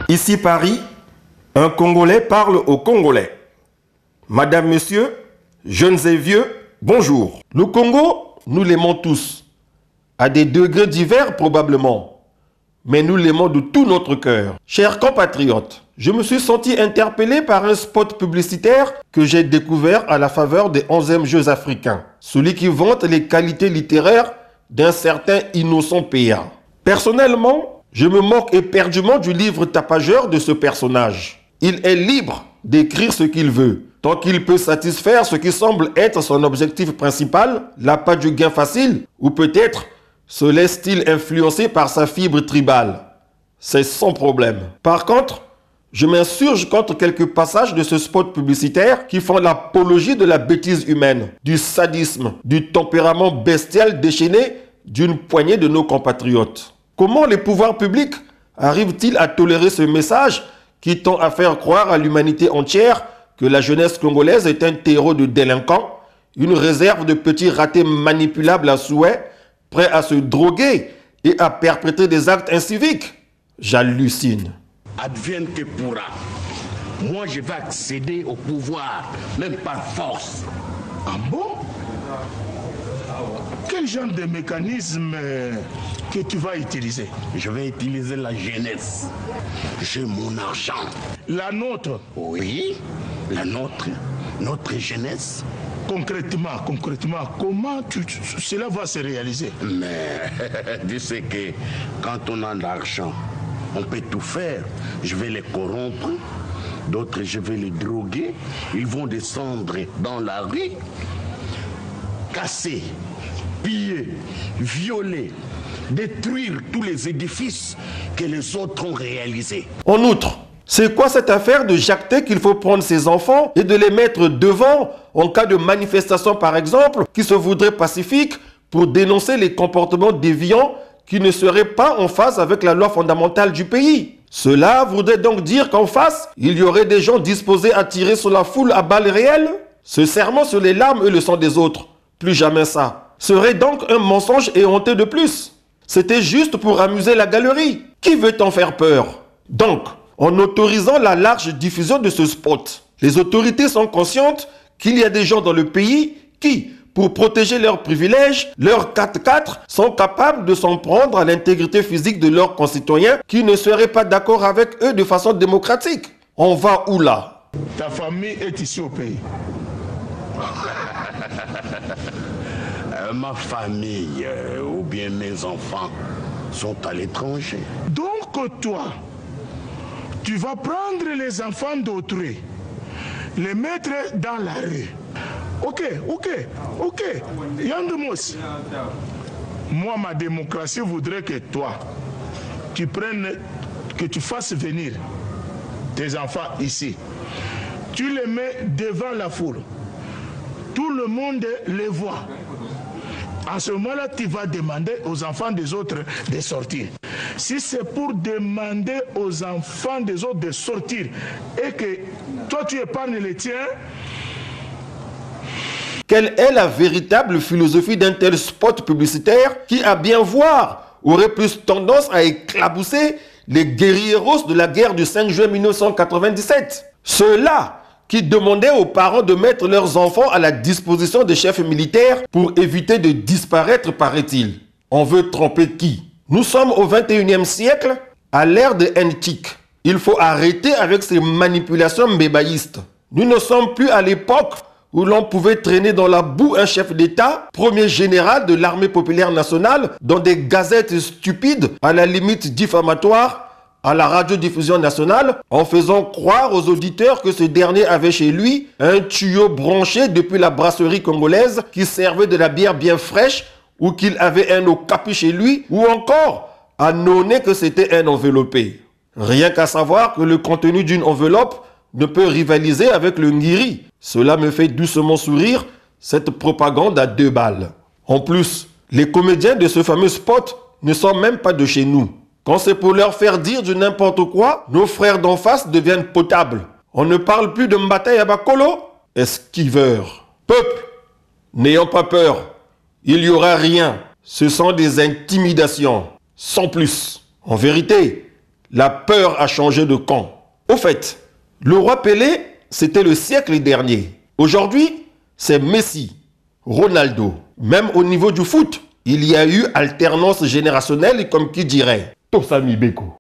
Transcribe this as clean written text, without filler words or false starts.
Ici Paris, un Congolais parle aux Congolais. Madame, Monsieur, jeunes et vieux, bonjour. Le Congo, nous l'aimons tous. À des degrés divers probablement. Mais nous l'aimons de tout notre cœur. Chers compatriotes, je me suis senti interpellé par un spot publicitaire que j'ai découvert à la faveur des 11e Jeux africains. Celui qui vante les qualités littéraires d'un certain innocent PA. Personnellement, je me moque éperdument du livre tapageur de ce personnage. Il est libre d'écrire ce qu'il veut, tant qu'il peut satisfaire ce qui semble être son objectif principal, l'appât du gain facile, ou peut-être se laisse-t-il influencer par sa fibre tribale. C'est son problème. Par contre, je m'insurge contre quelques passages de ce spot publicitaire qui font l'apologie de la bêtise humaine, du sadisme, du tempérament bestial déchaîné d'une poignée de nos compatriotes. Comment les pouvoirs publics arrivent-ils à tolérer ce message qui tend à faire croire à l'humanité entière que la jeunesse congolaise est un terreau de délinquants, une réserve de petits ratés manipulables à souhait, prêts à se droguer et à perpétrer des actes inciviques? J'hallucine. Advienne que pourra. Moi, je vais accéder au pouvoir, même par force. Ah bon? Quel genre de mécanisme que tu vas utiliser? Je vais utiliser la jeunesse. J'ai mon argent. La nôtre? Oui, la nôtre. Notre jeunesse. Concrètement, comment cela va se réaliser? Mais tu sais que quand on a de l'argent, on peut tout faire. Je vais les corrompre. D'autres, je vais les droguer. Ils vont descendre dans la rue, casser, piller, violer, détruire tous les édifices que les autres ont réalisés. En outre, c'est quoi cette affaire de jacter qu'il faut prendre ses enfants et de les mettre devant en cas de manifestation par exemple qui se voudrait pacifique pour dénoncer les comportements déviants qui ne seraient pas en phase avec la loi fondamentale du pays? Cela voudrait donc dire qu'en face, il y aurait des gens disposés à tirer sur la foule à balles réelles? Ce serment sur les larmes et le sang des autres, plus jamais ça, serait donc un mensonge et honteux de plus. C'était juste pour amuser la galerie. Qui veut en faire peur? Donc, en autorisant la large diffusion de ce spot, les autorités sont conscientes qu'il y a des gens dans le pays qui, pour protéger leurs privilèges, leurs 4x4, sont capables de s'en prendre à l'intégrité physique de leurs concitoyens qui ne seraient pas d'accord avec eux de façon démocratique. On va où là? Ta famille est ici au pays. Ma famille ou bien mes enfants sont à l'étranger. Donc toi, tu vas prendre les enfants d'autrui, les mettre dans la rue. Ok. Yandemos. Moi, ma démocratie voudrait que toi, que tu fasses venir tes enfants ici. Tu les mets devant la foule. Tout le monde les voit. En ce moment-là, tu vas demander aux enfants des autres de sortir. Si c'est pour demander aux enfants des autres de sortir et que toi tu épargnes les tiens. Quelle est la véritable philosophie d'un tel spot publicitaire qui, à bien voir, aurait plus tendance à éclabousser les guérilleros de la guerre du 5 juin 1997? Ceux-là qui demandaient aux parents de mettre leurs enfants à la disposition des chefs militaires pour éviter de disparaître, paraît-il. On veut tromper qui? Nous sommes au 21e siècle, à l'ère de Ntik. Il faut arrêter avec ces manipulations mbébaïstes. Nous ne sommes plus à l'époque où l'on pouvait traîner dans la boue un chef d'État, premier général de l'armée populaire nationale, dans des gazettes stupides, à la limite diffamatoires, à la radiodiffusion nationale, en faisant croire aux auditeurs que ce dernier avait chez lui un tuyau branché depuis la brasserie congolaise qui servait de la bière bien fraîche, ou qu'il avait un okapi chez lui, ou encore à nonner que c'était un enveloppé. Rien qu'à savoir que le contenu d'une enveloppe ne peut rivaliser avec le ngiri. Cela me fait doucement sourire, cette propagande à 2 balles. En plus, les comédiens de ce fameux spot ne sont même pas de chez nous. Quand c'est pour leur faire dire du n'importe quoi, nos frères d'en face deviennent potables. On ne parle plus de Mbata Yabakolo? Esquiveur. Peuple, n'ayons pas peur. Il n'y aura rien. Ce sont des intimidations, sans plus. En vérité, La peur a changé de camp. Au fait, le roi Pelé, c'était le siècle dernier. Aujourd'hui, c'est Messi, Ronaldo. Même au niveau du foot, il y a eu alternance générationnelle, comme qui dirait Tosami Beko.